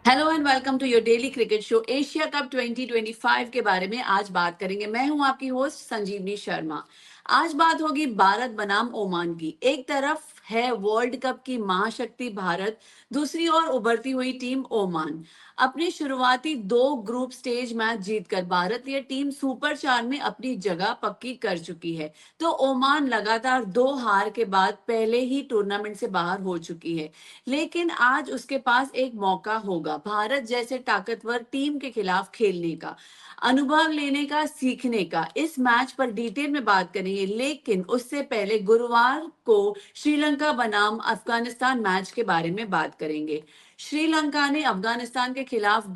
Hello and welcome to your daily cricket show. Asia cup 2025 के बारे में आज बात करेंगे। मैं हूं आपकी होस्ट संजीवनी शर्मा। आज बात होगी भारत बनाम ओमान की। एक तरफ है वर्ल्ड कप की महाशक्ति भारत, दूसरी ओर उभरती हुई टीम ओमान। अपने शुरुआती 2 ग्रुप स्टेज मैच जीतकर भारतीय टीम सुपर 4 में अपनी जगह पक्की कर चुकी है, तो ओमान लगातार 2 हार के बाद पहले ही टूर्नामेंट से बाहर हो चुकी है। लेकिन आज उसके पास एक मौका होगा भारत जैसे ताकतवर टीम के खिलाफ खेलने का, अनुभव लेने का, सीखने का। इस मैच पर डिटेल में बात करेंगे, लेकिन उससे पहले गुरुवार को श्रीलंका बनाम अफगानिस्तान मैच के बारे में बात करेंगे। श्रीलंका ने अफगानिस्तान के खिलाफ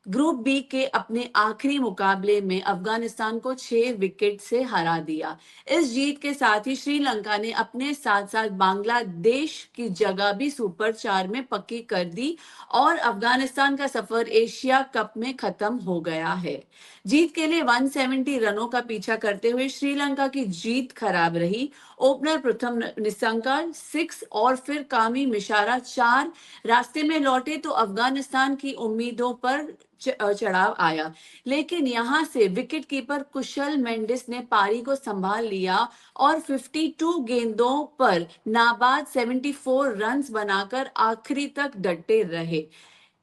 ग्रुप बी के अपने आखिरी मुकाबले में अफगानिस्तान को 6 विकेट से हरा दिया। इस जीत के साथ ही श्रीलंका ने अपने साथ साथ बांग्लादेश की जगह भी सुपर 4 में पक्की कर दी और अफगानिस्तान का सफर एशिया कप में खत्म हो गया है। जीत के लिए 170 रनों का पीछा करते हुए श्रीलंका की जीत खराब रही। ओपनर प्रथम निशंका 6 और फिर कामी मिशारा 4 रास्ते में लौटे तो अफगानिस्तान की उम्मीदों पर चढ़ाव आया, लेकिन यहां से विकेटकीपर कुशल मेंडिस ने पारी को संभाल लिया और 52 गेंदों पर नाबाद 74 रन्स बनाकर आखिरी तक डटे रहे।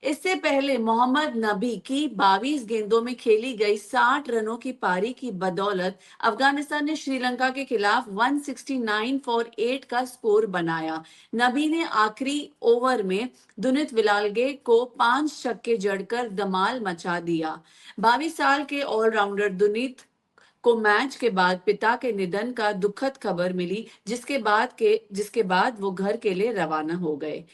इससे पहले मोहम्मद नबी की 22 गेंदों में खेली गई 60 रनों की पारी की बदौलत अफगानिस्तान ने श्रीलंका के खिलाफ 169 फॉर 8 का स्कोर बनाया। नबी ने आखिरी ओवर में दुनित विलालगे को 5 छक्के जड़कर धमाल मचा दिया। 22 साल के ऑलराउंडर दुनित को मैच के बाद पिता के निधन का दुखद खबर मिली, जिसके बाद वो घर के लिए रवाना हो गए।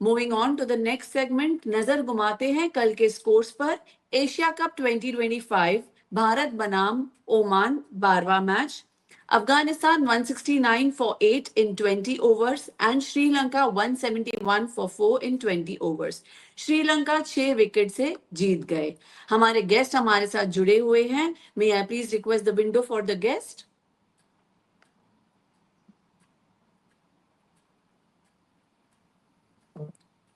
Moving on to the next segment, नजर घुमाते हैं कल के स्कोर्स पर। एशिया कप 2025 भारत बनाम ओमान 12वां match. Afghanistan 169 for 8 in 20 overs and Sri Lanka 171 for 4 in 20 overs. Sri Lanka 6 wicket से जीत गए। हमारे गेस्ट हमारे साथ जुड़े हुए हैं। May I please request the window for the guest.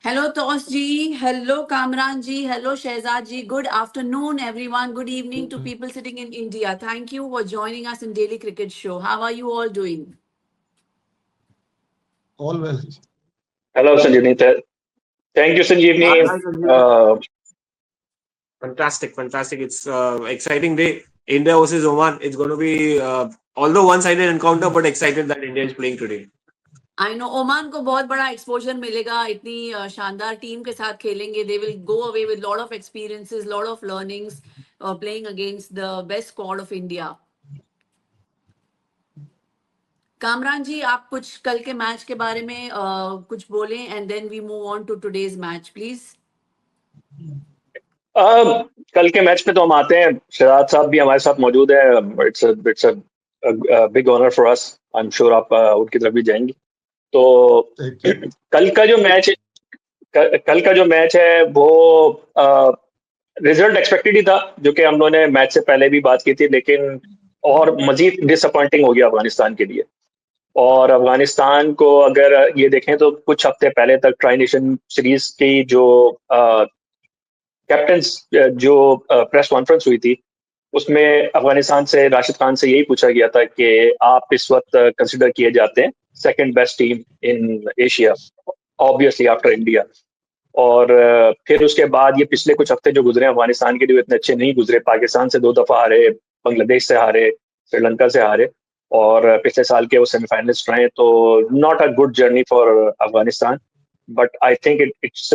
Hello Tosh ji, hello Kamran ji, hello Shehzad ji. Good afternoon everyone. Good evening to people sitting in India. Thank you for joining us in Daily Cricket Show. How are you all doing? All well. Hello, Sanjeevni. Thank you, Sanjeevni. Hi, Sanjeevni. Fantastic. It's exciting day. India versus Oman. It's going to be although one-sided encounter, but excited that India is playing today. I know Oman को बहुत बड़ा exposure मिलेगा, इतनी शानदार team के साथ खेलेंगे। They will go away with lot of experiences, lot of learnings, playing against the best squad of India. Kamran ji, आप कुछ कल के मैच के बारे में कुछ बोलें and then we move on to today's match please. कल के मैच पे तो हम आते हैं, शहजाद साहब भी हमारे साथ मौजूद है। It's a big honour for us. I am sure आप उनकी तरफ भी जाएंगे। तो कल का जो मैच है वो रिजल्ट एक्सपेक्टेड ही था, जो कि हम लोगों ने मैच से पहले भी बात की थी, लेकिन और मजीद डिसअपॉइंटिंग हो गया अफगानिस्तान के लिए। और अफगानिस्तान को अगर ये देखें तो कुछ हफ्ते पहले तक ट्राई नेशन सीरीज की जो कैप्टन्स जो प्रेस कॉन्फ्रेंस हुई थी, उसमें अफगानिस्तान से राशिद खान से यही पूछा गया था कि आप इस वक्त कंसिडर किए जाते हैं second best team in Asia, obviously after India. और फिर उसके बाद ये पिछले कुछ हफ्ते जो गुजरे अफगानिस्तान के लिए इतने अच्छे नहीं गुजरे। पाकिस्तान से 2 दफा हारे, बांग्लादेश से हारे, श्रीलंका से हारे, और पिछले साल के वो सेमीफाइनलिस्ट रहे। तो not a good journey for Afghanistan, but I think it's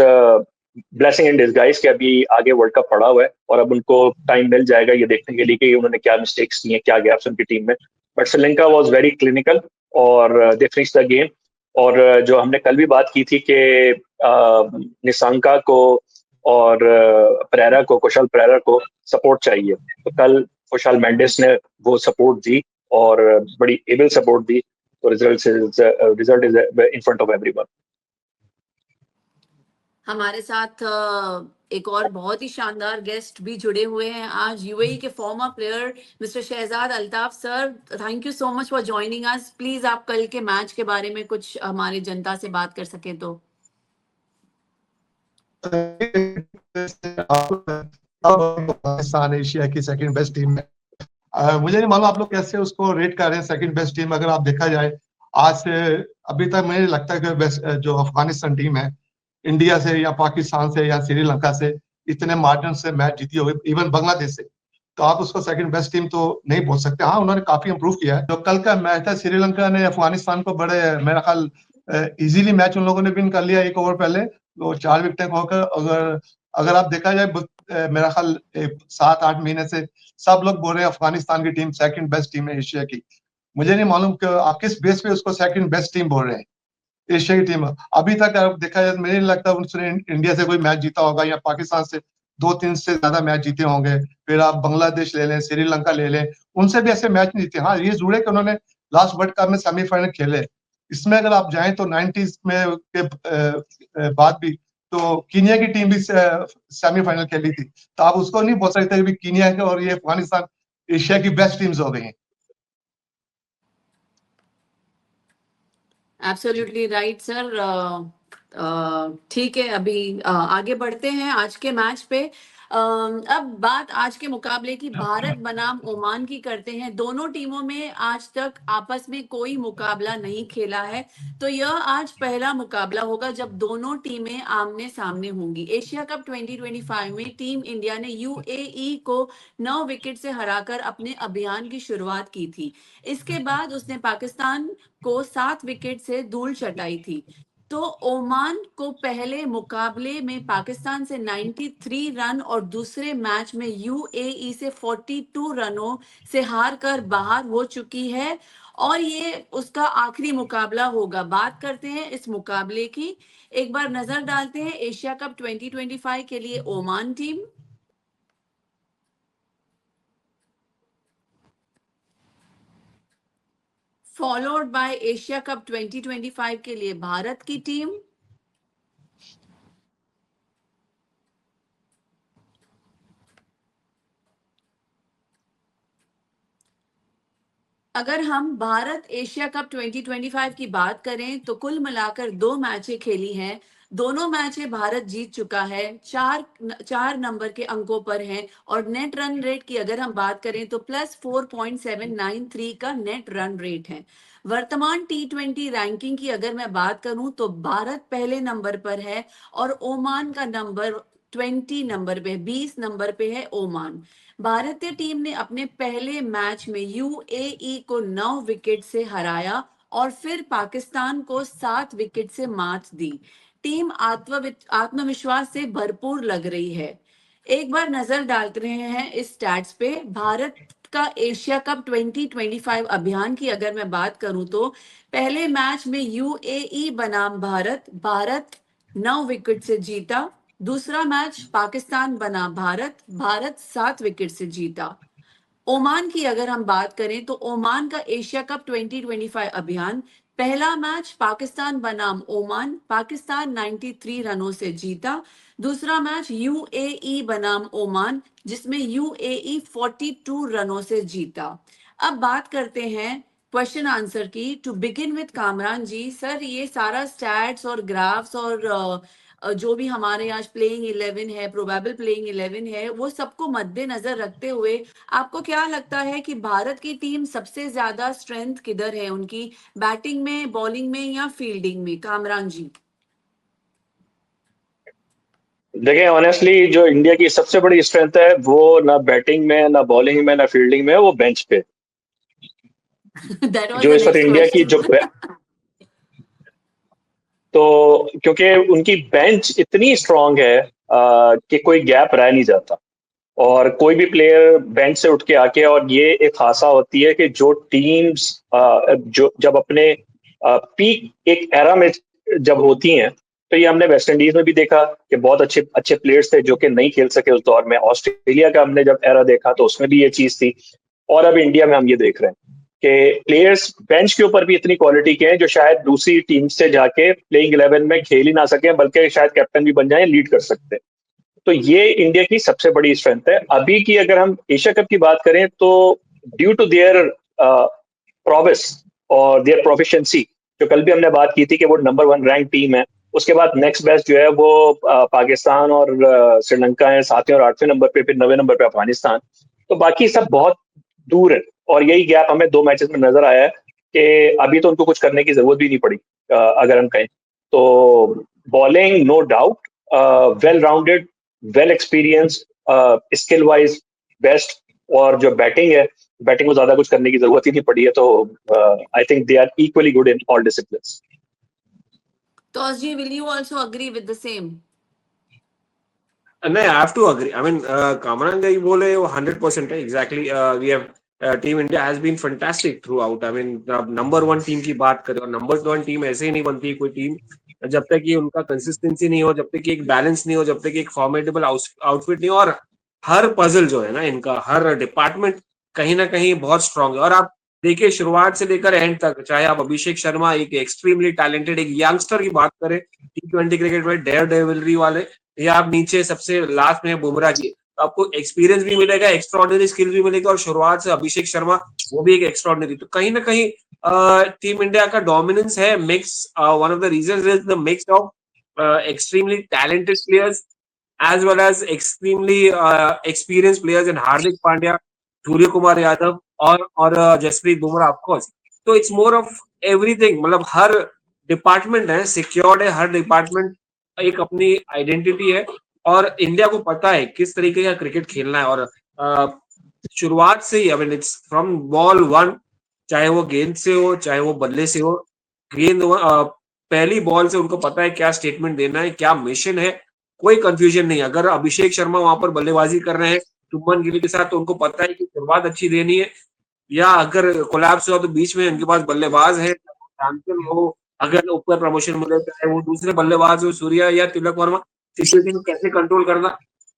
blessing in disguise कि अभी आगे वर्ल्ड कप पड़ा हुआ है और अब उनको टाइम मिल जाएगा ये देखने के लिए कि उन्होंने क्या मिस्टेक्स की हैं, क्या गैप्स उनकी टीम में। But Sri Lanka was very clinical और दे फिनिश्ड द गेम। और जो हमने कल भी बात की थी कि निशंका को और कुशल परेरा को सपोर्ट चाहिए, तो कल कुशल मेंडिस ने वो सपोर्ट दी और बड़ी एबल सपोर्ट दी। तो result is in front of everyone. हमारे साथ एक और बहुत ही शानदार गेस्ट भी जुड़े हुए हैं आज, यूएई के former player mister Shahzad Altaf sir. Thank you so much for joining us. Please आप कल के मैच के बारे में कुछ हमारे जनता से बात कर सके तो। पाकिस्तान एशिया की सेकंड बेस्ट टीम है। मुझे नहीं मालूम आप लोग कैसे उसको रेट कर रहे हैं सेकंड बेस्ट टीम। अगर आप देखा जाए आज से अभी तक मुझे लगता है कि बेस्ट जो अफगानिस्तान टीम है इंडिया से या पाकिस्तान से या श्रीलंका से इतने मार्जिन से मैच जीती होगी, इवन बांग्लादेश से, तो आप उसको सेकंड बेस्ट टीम तो नहीं बोल सकते। हाँ, उन्होंने काफी इंप्रूव किया है। जो कल का मैच था श्रीलंका ने अफगानिस्तान को बड़े मेरा ख्याल इजीली मैच उन लोगों ने विन कर लिया। एक ओवर पहले तो 4 विकेटें खोकर। अगर अगर आप देखा जाए मेरा ख्याल 7-8 महीने से सब लोग बोल रहे हैं अफगानिस्तान की टीम सेकंड बेस्ट टीम है एशिया की। मुझे नहीं मालूम कि आप किस बेस पे उसको सेकंड बेस्ट टीम बोल रहे हैं। एशिया की टीम अभी तक आप देखा जाए मुझे नहीं लगता उसने इंडिया से कोई मैच जीता होगा या पाकिस्तान से 2-3 से ज्यादा मैच जीते होंगे। फिर आप बांग्लादेश ले लें, श्रीलंका ले लें, उनसे भी ऐसे मैच नहीं जीते। हाँ, ये जरूर है कि उन्होंने लास्ट वर्ल्ड कप में सेमीफाइनल खेले। इसमें अगर आप जाएं तो 90s में के बाद भी तो कीनिया की टीम भी सेमीफाइनल खेली थी। तो आप उसको नहीं बोल सकते कि कीनिया के और ये अफगानिस्तान एशिया की बेस्ट टीम्स हो गई हैं। Absolutely right sir. ठीक है, अभी आगे बढ़ते हैं आज के मैच पे। अब बात आज के मुकाबले की भारत बनाम ओमान की करते हैं। दोनों टीमों में आज तक आपस में कोई मुकाबला नहीं खेला है, तो यह आज पहला मुकाबला होगा जब दोनों टीमें आमने सामने होंगी। एशिया कप 2025 में टीम इंडिया ने यूएई को 9 विकेट से हराकर अपने अभियान की शुरुआत की थी। इसके बाद उसने पाकिस्तान को 7 विकेट से धूल चटाई थी। तो ओमान को पहले मुकाबले में पाकिस्तान से 93 रन और दूसरे मैच में यूएई से 42 रनों से हार कर बाहर हो चुकी है, और ये उसका आखिरी मुकाबला होगा। बात करते हैं इस मुकाबले की, एक बार नजर डालते हैं एशिया कप 2025 के लिए Oman team. Followed by Asia cup 2025 के लिए भारत की टीम। अगर हम भारत एशिया कप 2025 की बात करें तो कुल मिलाकर 2 मैचें खेली हैं। दोनों मैचें भारत जीत चुका है, 4 नंबर के अंकों पर है, और नेट रन रेट की अगर हम बात करें तो +4.793 का नेट रन रेट है। वर्तमान T20 रैंकिंग की अगर मैं बात करूं तो भारत पहले नंबर पर है और ओमान का नंबर 20 नंबर पे, 20 नंबर पे है ओमान। भारतीय टीम ने अपने पहले मैच में यूएई को 9 विकेट से हराया और फिर पाकिस्तान को 7 विकेट से मात दी। टीम आत्मविश्वास से भरपूर लग रही है। एक बार नजर डाल रहे हैं इस स्टैट्स पे। भारत का एशिया कप 2025 अभियान की अगर मैं बात करूं तो पहले मैच में यूएई बनाम भारत 9 विकेट से जीता। दूसरा मैच पाकिस्तान बना भारत 7 विकेट से जीता। ओमान की अगर हम बात करें तो ओमान का एशिया कप 2025 अभियान, पहला मैच पाकिस्तान बनाम ओमान, पाकिस्तान 93 रनों से जीता। दूसरा मैच यूएई बनाम ओमान, जिसमें यूएई 42 रनों से जीता। अब बात करते हैं क्वेश्चन आंसर की। To begin with Kamran ji, sir ये सारा स्टैट्स और ग्राफ्स और जो भी हमारे आज प्लेइंग 11 है, प्रोबेबल प्लेइंग 11 है, वो सबको मद्देनजर रखते हुए आपको क्या लगता है कि भारत की टीम सबसे ज्यादा स्ट्रेंथ किधर है उनकी, बैटिंग में, बॉलिंग में या फील्डिंग में? कामरान जी। देखिए, ऑनेस्टली जो इंडिया की सबसे बड़ी स्ट्रेंथ है वो ना बैटिंग में, ना बॉलिंग में, ना फील्डिंग में, वो बेंच पे। That was जो the इस वक्त next इंडिया की जो question. तो क्योंकि उनकी बेंच इतनी स्ट्रांग है कि कोई गैप रह नहीं जाता, और कोई भी प्लेयर बेंच से उठ के आके, और ये एक खासा होती है कि जो टीम्स जो जब अपने पीक एक एरा में जब होती हैं, तो ये हमने वेस्ट इंडीज में भी देखा कि बहुत अच्छे अच्छे प्लेयर्स थे जो कि नहीं खेल सके उस दौर में। ऑस्ट्रेलिया का हमने जब एरा देखा तो उसमें भी ये चीज थी, और अब इंडिया में हम ये देख रहे हैं कि प्लेयर्स बेंच के ऊपर भी इतनी क्वालिटी के हैं जो शायद दूसरी टीम से जाके प्लेइंग 11 में खेल ही ना सके, बल्कि शायद कैप्टन भी बन जाए, लीड कर सकते हैं। तो ये इंडिया की सबसे बड़ी स्ट्रेंथ है। अभी की अगर हम एशिया कप की बात करें तो ड्यू टू देयर प्रोविस और देयर प्रोफिशिएंसी, जो कल भी हमने बात की थी कि वो नंबर 1 रैंक टीम है, उसके बाद नेक्स्ट बेस्ट जो है वो पाकिस्तान और श्रीलंका है 7वें और 8वें नंबर पे, फिर 9वें नंबर पे अफगानिस्तान। तो बाकी सब बहुत दूर है, और यही गैप हमें 2 मैचेस में नजर आया है कि अभी तो उनको कुछ करने की जरूरत भी नहीं पड़ी अगर हम कहें तो। Bowling no doubt well rounded, well experienced, skill wise best, और जो बैटिंग है, बैटिंग को ज्यादा कुछ करने की जरूरत ही नहीं पड़ी है, तो I think they are equally good in all disciplines. Tosji, will you also agree with the same? No, I have to agree. I mean, Kamran Gai bole वो 100% है. Exactly. We have Team India has been fantastic throughout. I mean, number 1 team की बात करें, और number 1 team ऐसे ही नहीं बनती है कोई टीम जब तक कि उनका कंसिस्टेंसी नहीं हो, जब तक कि एक बैलेंस नहीं हो, जब तक कि एक फॉर्मेटेबल आउटफिट नहीं हो, और हर पजल जो है ना इनका, हर डिपार्टमेंट कहीं ना कहीं बहुत स्ट्रांग है. और आप देखिए शुरुआत से लेकर एंड तक, चाहे आप अभिषेक शर्मा एक एक्सट्रीमली टैलेंटेड एक यंगस्टर की बात करें T20 क्रिकेट में, डेयर डेविलरी वाले, या आप नीचे सबसे लास्ट में बुमराह की, तो आपको एक्सपीरियंस भी मिलेगा, एक्स्ट्राऑर्डिनरी स्किल भी मिलेगा, और शुरुआत से अभिषेक शर्मा वो भी एक एक्स्ट्राऑर्डिनरी. तो कहीं ना कहीं टीम इंडिया का डोमिनेंस है. Mix one of the reasons is the mix of extremely talented players as well as extremely experienced players in Hardik Pandya, Surya Kumar Yadav और जसप्रीत बुमराह ऑफ कोर्स. तो इट्स मोर ऑफ एवरीथिंग, मतलब हर department है secured है, हर department एक अपनी identity है, और India को पता है किस तरीके का क्रिकेट खेलना है. और शुरुआत से ही, I mean it's from ball 1, चाहे वो गेंद से हो चाहे वो बल्ले से हो, गेंद पहली बॉल से उनको पता है क्या स्टेटमेंट देना है, क्या मिशन है, कोई कंफ्यूजन नहीं. अगर अभिषेक शर्मा वहां पर बल्लेबाजी कर रहे हैं शुभमन गिल के साथ, तो उनको पता है कि शुरुआत अच्छी देनी है, या अगर कोलैप्स हुआ तो बीच में उनके पास बल्लेबाज है, सैमसन हो, अगर ऊपर प्रमोशन मिले चाहे वो दूसरे बल्लेबाज हो सूर्या या तिलक वर्मा, सिचुएशन को कैसे कंट्रोल करना,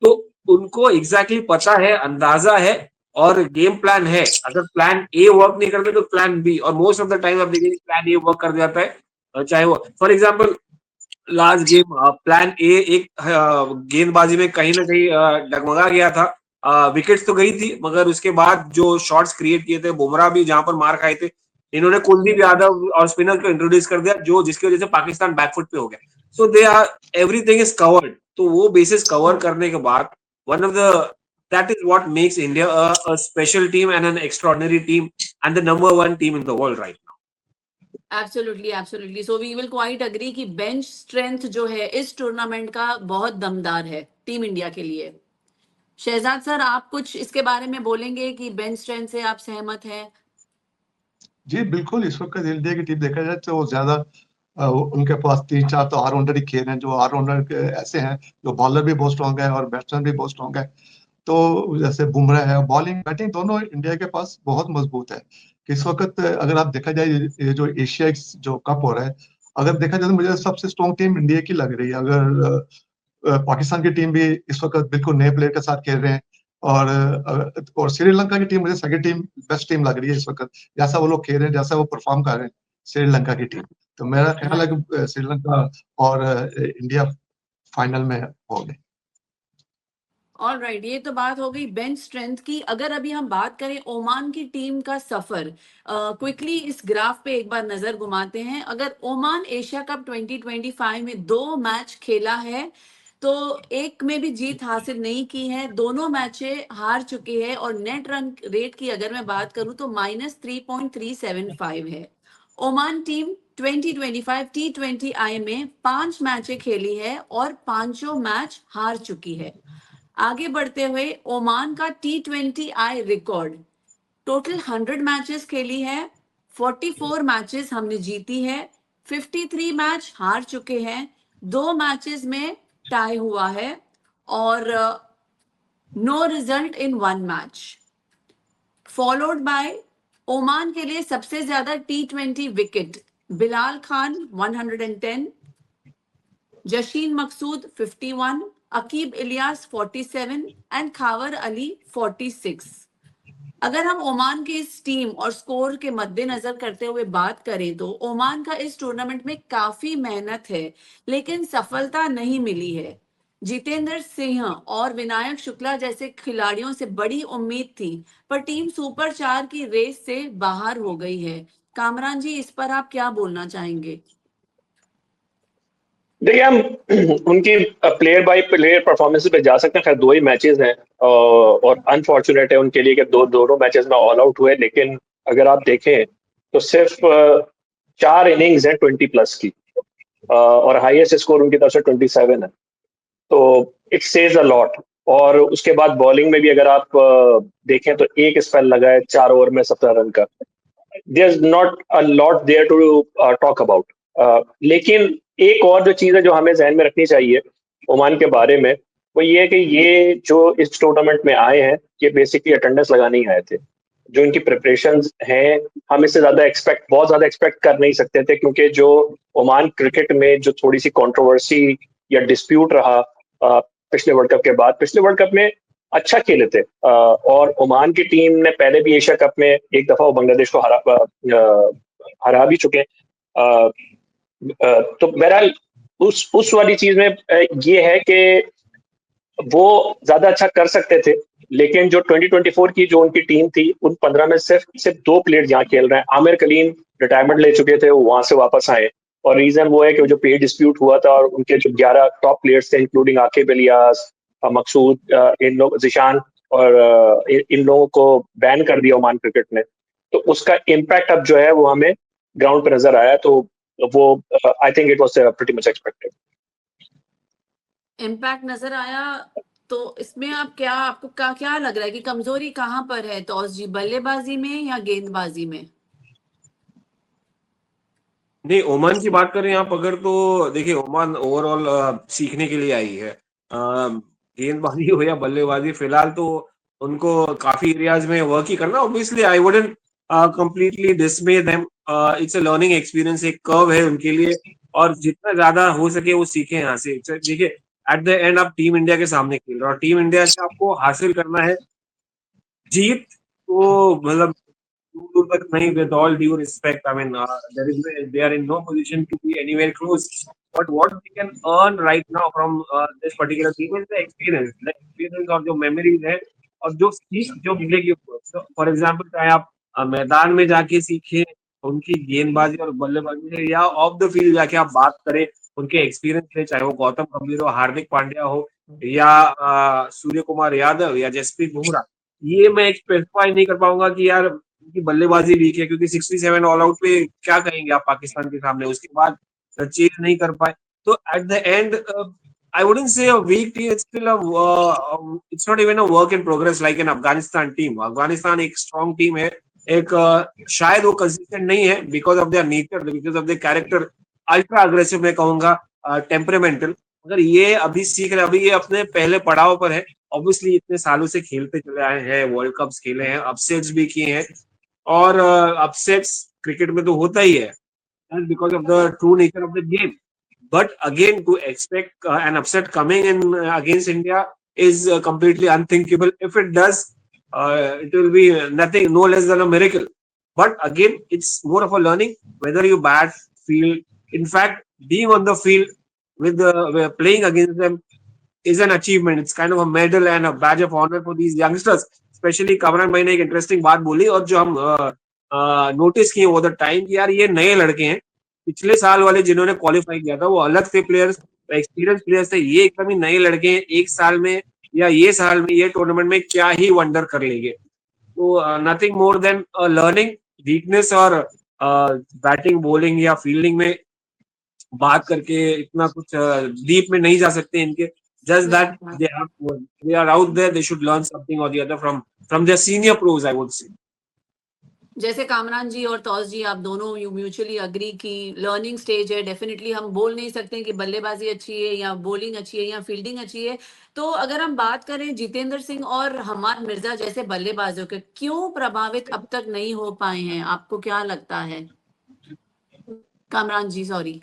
तो उनको एग्जैक्टली पता है, अंदाजा है, और गेम प्लान है. अगर प्लान ए वर्क नहीं करते तो प्लान बी, और मोस्ट ऑफ द टाइम आप देखेंगे प्लान ए वर्क कर जाता है. चाहे वो for example last game plan A एक गेंदबाजी में कहीं ना कहीं डगमगा गया था. विकेट्स तो गई थी, मगर उसके बाद जो शॉट्स क्रिएट किए थे, बुमराह भी जहां पर मार खाए थे, इन्होंने कुलदीप यादव और स्पिनर को इंट्रोड्यूस कर दिया, जो जिसकी वजह से पाकिस्तान बैकफुट पे हो गया. So they are everything is covered. तो वो बेसिस कवर करने के बाद one of the that is what makes India a special team and an extraordinary team and the number 1 team in the world right now. Absolutely, absolutely. So we will quite agree कि bench strength जो है इस tournament का बहुत दमदार है team India के लिए. शहजाद सर, आप कुछ इसके बारे में बोलेंगे कि बेंच स्ट्रेंथ से आप सहमत हैं? जी बिल्कुल, इस वक्त इंडिया की टीम देखा जाए तो ज्यादा उनके पास 3-4 तो ऑलराउंडर ही खेल हैं, जो ऑलराउंडर ऐसे हैं जो बॉलर भी बहुत स्ट्रॉन्ग है और बैट्समैन भी बहुत स्ट्रॉन्ग है. तो जैसे बुमराह है, बॉलिंग बैटिंग दोनों इंडिया के पास बहुत मजबूत है. इस वक्त अगर आप देखा जाए ये जो एशिया जो कप हो रहा है, अगर देखा जाए तो मुझे सबसे स्ट्रॉन्ग टीम इंडिया की लग रही है. अगर पाकिस्तान की टीम भी इस वक्त बिल्कुल नए प्लेयर के साथ खेल रहे हैं, और श्रीलंका की टीम मुझे सेकंड टीम बेस्ट टीम लग रही है इस वक्त, जैसा वो लोग खेल रहे हैं, जैसा वो परफॉर्म कर रहे हैं श्रीलंका की टीम. तो मेरा ख्याल है कि श्रीलंका और इंडिया फाइनल में होंगे. ऑल राइट, ये तो बात हो गई बेंच स्ट्रेंथ की. अगर अभी हम बात करें ओमान की टीम का सफर, क्विकली इस ग्राफ पे एक बार नजर घुमाते हैं. अगर ओमान एशिया कप 2025 में 2 मैच खेला है तो एक में भी जीत हासिल नहीं की है, दोनों मैचें हार चुके हैं, और नेट रन रेट की अगर मैं बात करूं तो -3.375 है. ओमान टीम 2025 T20I में 5 मैचें खेली है और 5 मैच हार चुकी है. आगे बढ़ते हुए ओमान का T20I रिकॉर्ड, टोटल 100 मैचेस खेली है, 44 मैचेस हमने जीती है, 53 मैच हार चुके हैं, 2 मैचेस में टाई हुआ है, और no result in 1 match. Followed by Oman के लिए सबसे ज्यादा T20 wicket, Bilal Khan 110, Jashin Maqsood 51, Aqib Ilyas 47 and Khawar Ali 46. अगर हम ओमान की इस टीम और स्कोर के मद्देनजर करते हुए बात करें तो ओमान का इस टूर्नामेंट में काफी मेहनत है, लेकिन सफलता नहीं मिली है. जितेंद्र सिंह और विनायक शुक्ला जैसे खिलाड़ियों से बड़ी उम्मीद थी, पर टीम सुपर 4 की रेस से बाहर हो गई है. कामरान जी, इस पर आप क्या बोलना चाहेंगे? देखिए हम उनकी प्लेयर बाय प्लेयर परफॉर्मेंस पे जा सकते हैं। खैर 2 ही मैचेस हैं और अनफॉर्चुनेट है उनके लिए कि दोनों मैचेस में ऑल आउट हुए, लेकिन अगर आप देखें तो सिर्फ 4 इनिंग्स हैं 20 प्लस की और हाईएस्ट स्कोर उनकी तरफ से 27 है, तो इट सेज अ लॉट। और उसके बाद बॉलिंग में भी अगर आप देखें तो एक स्पेल लगा है 4 ओवर में 17 रन का। there's not a lot there to talk about. लेकिन एक और जो चीज़ है जो हमें जहन में रखनी चाहिए ओमान के बारे में, वो ये है कि ये जो इस टूर्नामेंट में आए हैं ये बेसिकली अटेंडेंस लगाने ही आए थे। जो इनकी प्रिपरेशंस हैं हम इससे बहुत ज़्यादा एक्सपेक्ट कर नहीं सकते थे, क्योंकि जो ओमान क्रिकेट में जो थोड़ी सी कंट्रोवर्सी या डिस्प्यूट रहा पिछले वर्ल्ड कप के बाद, पिछले वर्ल्ड कप में अच्छा खेले थे और ओमान की टीम ने पहले भी एशिया कप में एक दफा वो बांग्लादेश को हरा भी चुके। तो बहरहाल उस वाली चीज में ये है कि वो ज्यादा अच्छा कर सकते थे, लेकिन जो 2024 की जो उनकी टीम थी उन 15 में सिर्फ 2 प्लेयर यहाँ खेल रहे हैं। आमिर कलीम रिटायरमेंट ले चुके थे, वो वहां से वापस आए और रीजन वो है कि जो पे डिस्प्यूट हुआ था और उनके जो 11 टॉप प्लेयर्स थे इंक्लूडिंग आकिब इलियास, मकसूद, इन लोग जिशान और इन लोगों को बैन कर दिया ओमान क्रिकेट ने। तो उसका इम्पैक्ट अब जो है वो हमें ग्राउंड पे नजर आया, तो वो I think it was pretty much expected. Impact नजर आया। तो इसमें आपको क्या लग रहा है कि कमजोरी कहाँ पर है तौस जी, बल्लेबाजी में या गेंदबाजी में? नहीं, ओमान की बात करें आप अगर, तो देखिए ओमान ओवरऑल सीखने के लिए आई है। गेंदबाजी हो या बल्लेबाजी, फिलहाल तो उनको काफी एरियाज में वर्क ही करना। Obviously I wouldn't completely डिसमे them, it's a learning experience, एक कर्व है उनके लिए और जितना ज्यादा हो सके वो सीखे यहाँ से। देखिए एट द एंड आप टीम इंडिया के सामने खेल रहे हो और टीम इंडिया से आपको हासिल करना है जीत, तो मतलब दूर तक नहीं, with all due respect, I mean, they are in no position to be anywhere close. But what we can earn right now from this particular team is the experience और जो memories है और जो सीख जो मिलेगी। तो फॉर एग्जाम्पल चाहे आप मैदान में जाके सीखे उनकी गेंदबाजी और बल्लेबाजी से, या ऑफ द फील्ड जाके आप बात करें उनके एक्सपीरियंस से, चाहे वो गौतम गंभीर हो, हार्दिक पांड्या हो या सूर्य कुमार यादव या जसप्रीत बुमराह। ये मैं स्पेसिफाई नहीं कर पाऊंगा कि यार उनकी बल्लेबाजी वीक है, क्योंकि 67 ऑल आउट पे क्या कहेंगे आप पाकिस्तान के सामने, उसके बाद चेज नहीं कर पाए। तो at the and I wouldn't say a week team, it's still it's not even a work in progress like an Afghanistan team. Afghanistan एक स्ट्रॉन्ग टीम है, एक शायद वो कंसिस्टेंट नहीं है because of their nature, because of their character, ultra aggressive मैं कहूंगा, टेम्परेमेंटल। अगर ये अभी सीख रहे, अभी ये अपने पहले पड़ाव पर है। ऑब्वियसली इतने सालों से खेलते चले आए हैं, वर्ल्ड कप्स खेले हैं, अपसेट्स भी किए हैं और अपसेट्स क्रिकेट में तो होता ही है because of the true nature of the game. But again, to expect an upset coming in against India is completely unthinkable. If it does, it will be nothing, no less than a miracle. But again, it's more of a learning whether you bat, field. In fact, being on the field with playing against them is an achievement. It's kind of a medal and a badge of honor for these youngsters. Especially Kamran भाई ने एक interesting बात बोली और जो हम notice किए over the time कि यार ये नए लड़के हैं, पिछले साल वाले जिन्होंने क्वालिफाई किया था वो अलग थे प्लेयर्स, एक्सपीरियंस प्लेयर्स थे, ये एकदम ही नए लड़के हैं। एक साल में या ये साल में ये टूर्नामेंट में क्या ही वंडर कर लेंगे। तो nothing more than learning. Weakness और बैटिंग बॉलिंग या फील्डिंग में बात करके इतना कुछ डीप में नहीं जा सकते इनके। Just that they are out there, they should learn something or the other from their senior pros, I would say. जैसे कामरान जी और तौस जी आप दोनों यू म्यूचुअली अग्री की लर्निंग स्टेज है। डेफिनेटली हम बोल नहीं सकते कि बल्लेबाजी अच्छी है या बॉलिंग अच्छी है या फील्डिंग अच्छी है। तो अगर हम बात करें जितेंद्र सिंह और हमाद मिर्जा जैसे बल्लेबाजों के, क्यों प्रभावित अब तक नहीं हो पाए हैं, आपको क्या लगता है? कामरान जी, सॉरी।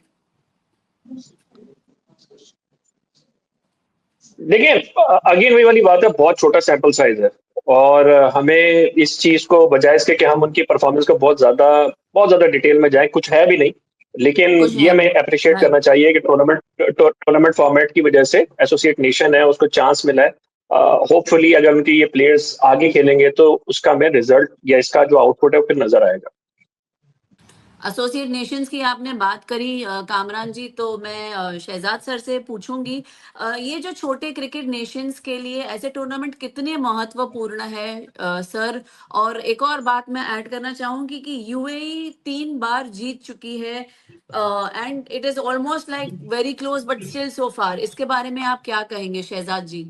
देखिए अगेन वही वाली बात है, बहुत छोटा सैंपल साइज है और हमें इस चीज को बजाय इसके कि हम उनकी परफॉर्मेंस को बहुत ज्यादा डिटेल में जाए, कुछ है भी नहीं, लेकिन ये हमें अप्रिशिएट करना चाहिए कि टूर्नामेंट फॉर्मेट की वजह से एसोसिएट नेशन है उसको चांस मिला है। होपफुली अगर उनके ये प्लेयर्स आगे खेलेंगे तो उसका हमें रिजल्ट या इसका जो आउटपुट है वो फिर नजर आएगा। एसोसिएट नेशंस की आपने बात करी कामरान जी, तो मैं शहजाद सर से पूछूंगी, ये जो छोटे क्रिकेट नेशंस के लिए ऐसे टूर्नामेंट कितने महत्वपूर्ण है सर? और एक और बात मैं ऐड करना चाहूंगी कि यूएई 3 बार जीत चुकी है and it is almost like very close but still so far, इसके बारे में आप क्या कहेंगे शहजाद जी?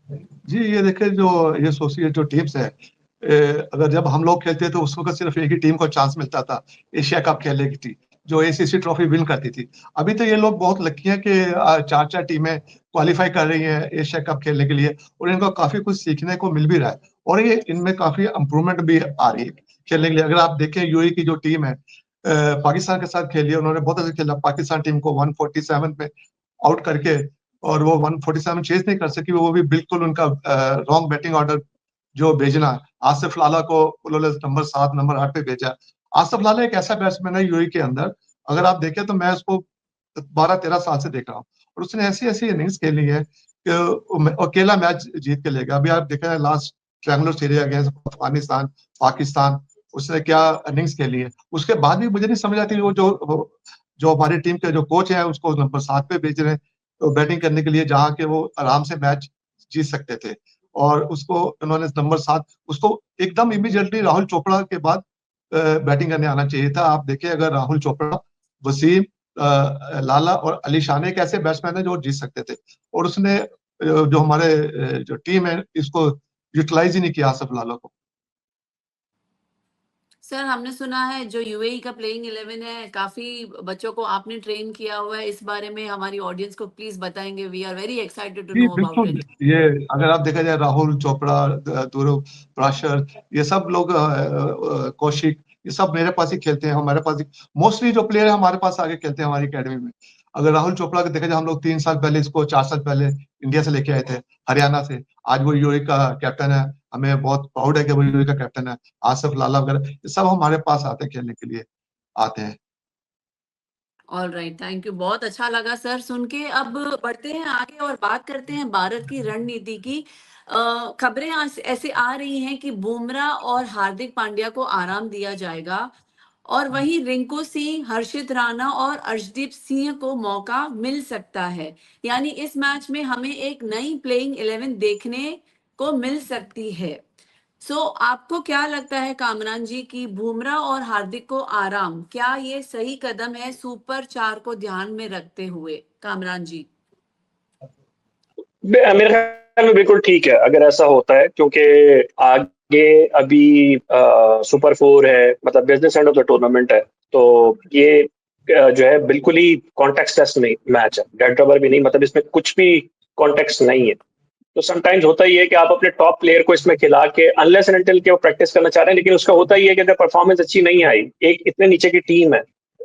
जी ये देखिए जो ये एसोसिएट जो टीम्स है, अगर जब हम लोग खेलते तो उस वक्त सिर्फ एक ही टीम को चांस मिलता था एशिया कप खेलने की थी, जो एसीसी ट्रॉफी विन करती थी। अभी तो ये लोग बहुत लकी हैं कि चार चार टीमें क्वालिफाई कर रही हैं एशिया कप खेलने के लिए, और इनको काफी कुछ सीखने को मिल भी रहा है, और ये इनमें काफी इंप्रूवमेंट भी आ रही है खेलने के लिए। अगर आप देखें यूएई की जो टीम है, पाकिस्तान के साथ खेली है, उन्होंने बहुत अच्छा खेला, पाकिस्तान टीम को 147 में आउट करके, और वो 147 चेज नहीं कर सकी, वो भी बिल्कुल उनका रॉन्ग बैटिंग ऑर्डर जो भेजना, आसिफ लाला को उन्होंने नंबर 7 नंबर 8 पे भेजा। आसिफ लाला एक ऐसा बैट्समैन है यूएई के अंदर, अगर आप देखें तो मैं उसको 12-13 साल से देख रहा हूँ, और उसने ऐसी ऐसी इनिंग्स खेली है कि अकेला मैच जीत के लेगा। अभी आप देखें last triangular series against Afghanistan, Pakistan, उसने क्या इनिंग्स खेली है। उसके बाद भी मुझे नहीं समझ आती वो जो हमारी टीम के जो कोच है उसको नंबर 7 पे भेज रहे हैं तो बैटिंग करने के लिए, जहाँ के वो आराम से मैच जीत सकते थे, और उसको उन्होंने नंबर 7, उसको एकदम इमीडिएटली राहुल चोपड़ा के बाद बैटिंग करने आना चाहिए था। आप देखिए अगर राहुल चोपड़ा, वसीम, लाला और अली शान एक ऐसे बैट्समैन है जो जीत सकते थे, और उसने जो हमारे जो टीम है इसको यूटिलाइज ही नहीं किया आसिफ लाला को। सर हमने सुना है जो यूएई का प्लेइंग 11 है, काफी बच्चों को आपने ट्रेन किया हुआ है, इस बारे में हमारी ऑडियंस को प्लीज बताएंगे, we are very excited to जी नो अबाउट बिल्कुल, इट। ये अगर आप देखा जाए राहुल चोपड़ा, ध्रुव प्राशर, ये सब लोग, कौशिक, ये सब मेरे पास ही खेलते हैं, हमारे पास ही मोस्टली जो प्लेयर है हमारे पास आगे खेलते हैं हमारी एकेडमी में। अगर राहुल चोपड़ा को देखा जाए, हम लोग 3 साल पहले इसको, 4 साल पहले इंडिया से लेके आए थे, हरियाणा से। आज वो यूएई का कैप्टन है, हमें बहुत प्राउड है कि वो यूएई का कैप्टन है। आसिफ लाला वगैरह ये सब हमारे पास आते हैं खेलने के लिए, आते हैं। ऑल राइट, थैंक यू, बहुत अच्छा लगा सर सुन के। अब बढ़ते हैं आगे और बात करते हैं भारत की रणनीति की। खबरें ऐसे आ रही हैं कि बुमराह और हार्दिक पांड्या को आराम दिया जाएगा, और वहीं रिंकू सिंह, हर्षित राणा और अर्शदीप सिंह को मौका मिल सकता है। यानी इस मैच में हमें एक नई प्लेइंग 11 देखने को मिल सकती है। आपको क्या लगता है कामरान जी कि बुमराह और हार्दिक को आराम, क्या ये सही कदम है सुपर 4 को ध्यान में रखते हुए? कामरान जी। मेरे ख्याल में बिल्कुल ठीक है अगर ऐसा होता है, क्योंकि आगे अभी सुपर 4 है, मतलब business end of the tournament है, तो ये जो है बिल्कुल ही कॉन्टेक्स्ट टेस्ट नहीं मैच है, डेड रबर भी नहीं, मतलब इसमें कुछ भी कॉन्टेक्स्ट नहीं है। तो समटाइम्स होता ही है कि आप अपने टॉप प्लेयर को इसमें खिला के, अनलेस एंड अनटिल के वो प्रैक्टिस करना चाह रहे हैं, लेकिन उसका होता ही है कि अगर परफॉर्मेंस अच्छी नहीं आई, एक इतने नीचे की टीम है,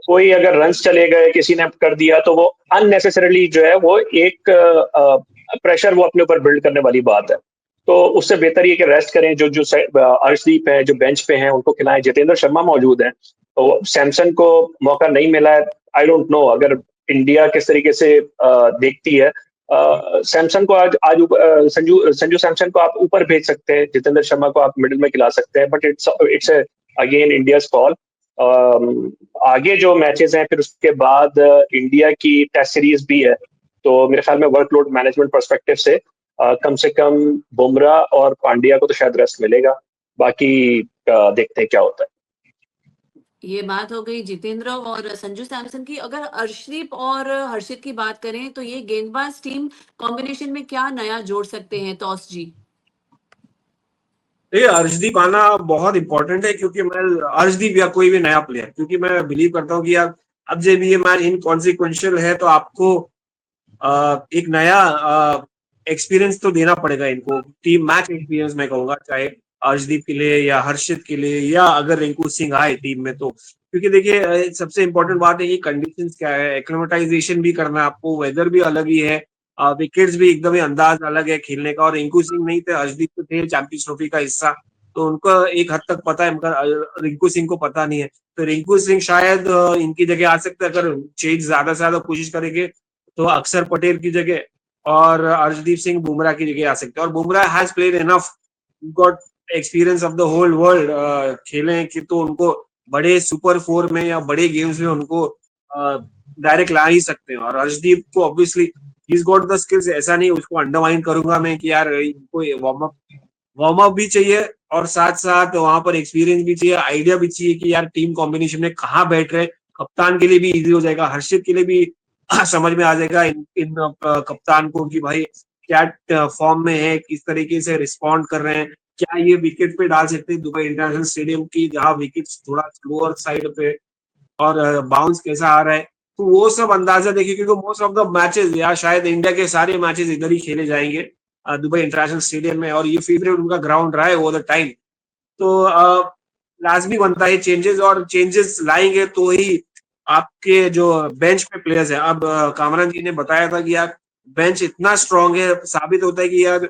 कोई अगर रन्स चले गए, किसी ने कर दिया, तो वो अननेसेसरली जो है वो एक प्रेशर वो अपने ऊपर बिल्ड करने वाली बात है। तो उससे बेहतर ये कि रेस्ट करें, जो जो अर्शदीप है जो बेंच पे हैं उनको खिलाएं, जितेंद्र शर्मा मौजूद है, तो सैमसन को मौका नहीं मिला है। आई डोंट नो अगर इंडिया किस तरीके से देखती है, सैमसन को आज आज संजू सैमसन को आप ऊपर भेज सकते हैं, जितेंद्र शर्मा को आप मिडिल में खिला सकते हैं, but it's again India's call. आगे जो मैचेस हैं फिर उसके बाद इंडिया की टेस्ट सीरीज भी है, तो मेरे ख्याल में वर्कलोड मैनेजमेंट पर्सपेक्टिव से कम से कम बुमराह और पांड्या को तो शायद रेस्ट मिलेगा, बाकी देखते हैं क्या होता है। ये बात हो गई जितेंद्र और संजू सैमसन की। अगर अर्शदीप और हर्षित की बात करें तो ये गेंदबाज टीम कॉम्बिनेशन में क्या नया जोड़ सकते हैं टॉस जी? ये अर्शदीप आना बहुत इंपॉर्टेंट है, क्योंकि मैं अर्शदीप या कोई भी नया प्लेयर, क्योंकि मैं बिलीव करता हूँ कि यार अब जब ये मैच इनकॉन्सिक्वेंशियल है तो आपको एक नया एक्सपीरियंस तो देना पड़ेगा इनको, टीम मैच एक्सपीरियंस मैं कहूंगा, चाहे अर्शदीप के लिए या हर्षित के लिए, या अगर रिंकू सिंह आए टीम में तो। क्योंकि देखिए सबसे इंपॉर्टेंट बात है कि कंडीशंस क्या है, एक्लिमेटाइजेशन भी करना है आपको, वेदर भी अलग ही है, विकेट्स भी एकदम ही अंदाज अलग है खेलने का। और रिंकू सिंह नहीं थे, अर्शदीप तो थे चैंपियंस ट्रॉफी का हिस्सा, तो उनको एक हद तक पता है, मगर रिंकू सिंह को पता नहीं है। तो रिंकू सिंह शायद इनकी जगह आ सकते हैं, अगर चेंज ज्यादा से ज्यादा कोशिश करेंगे तो अक्षर पटेल की जगह और अर्शदीप सिंह बुमराह की जगह आ सकते हैं। और Bumrah has played enough, got experience of the whole world, खेले कि तो उनको बड़े सुपर 4 में या बड़े गेम्स में उनको डायरेक्ट ला ही सकते हैं। और अर्शदीप को obviously he is got the skills, ऐसा नहीं उसको अंडरमाइन करूंगा मैं कि यार इनको वार्म अप भी चाहिए और साथ साथ वहां पर एक्सपीरियंस भी चाहिए, आइडिया भी चाहिए कि यार टीम कॉम्बिनेशन में कहाँ बैठ रहे। कप्तान के लिए भी इजी हो जाएगा, हर्षित के लिए भी समझ में आ जाएगा इन कप्तान को कि भाई क्या फॉर्म में है, किस तरीके से रिस्पॉन्ड कर रहे हैं, क्या ये विकेट पे डाल सकते हैं दुबई इंटरनेशनल स्टेडियम की जहां विकेट थोड़ा स्लोअर साइड पे, और बाउंस कैसा आ रहा है। तो वो सब अंदाजा देखिए, क्योंकि मोस्ट ऑफ द मैचेस या शायद इंडिया के सारे मैचेस इधर ही खेले जाएंगे दुबई इंटरनेशनल स्टेडियम में, और ये फेवरेट उनका ग्राउंड रहा है ओवर द टाइम। तो लाजमी बनता है चेंजेस, और चेंजेस लाएंगे तो ही आपके जो बेंच पे प्लेयर्स है। अब कामरान जी ने बताया था कि यार बेंच इतना स्ट्रांग है, साबित होता है कि यार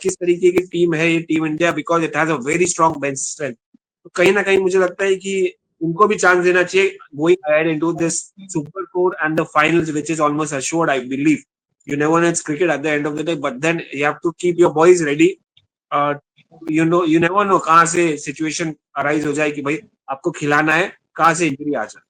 किस तरीके की टीम है ये team India, because it has a very strong bench strength. तो कहीं ना कहीं मुझे लगता है कि उनको भी चांस देना चाहिए going ahead into this super 4 and the finals which is almost assured, I believe. You never know, it's cricket at the end of the day, but then you have to keep your boys ready. uh, you never know कहाँ से situation arise हो जाए कि भाई आपको खिलाना है, कहाँ से इंजरी आ जाए।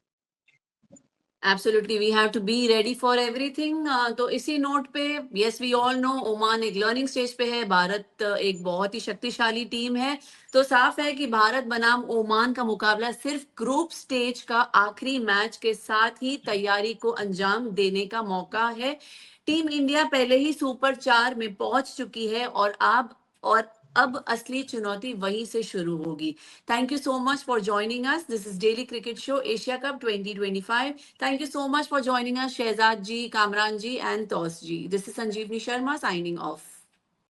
Absolutely, we have to be ready for everything. तो इसी नोट पे yes we all know Oman एक लर्निंग स्टेज पे है, भारत एक बहुत ही शक्तिशाली टीम है। तो साफ है कि भारत बनाम ओमान का मुकाबला सिर्फ ग्रुप स्टेज का आखिरी मैच के साथ ही तैयारी को अंजाम देने का मौका है। टीम इंडिया पहले ही सुपर 4 में पहुंच चुकी है और अब असली चुनौती वहीं से शुरू होगी। Thank you so much for joining us. This is Daily Cricket Show Asia Cup 2025. Thank you so much for joining us, Shehzad ji, Kamran ji, and Tos ji. This is Sanjeevni Sharma signing off.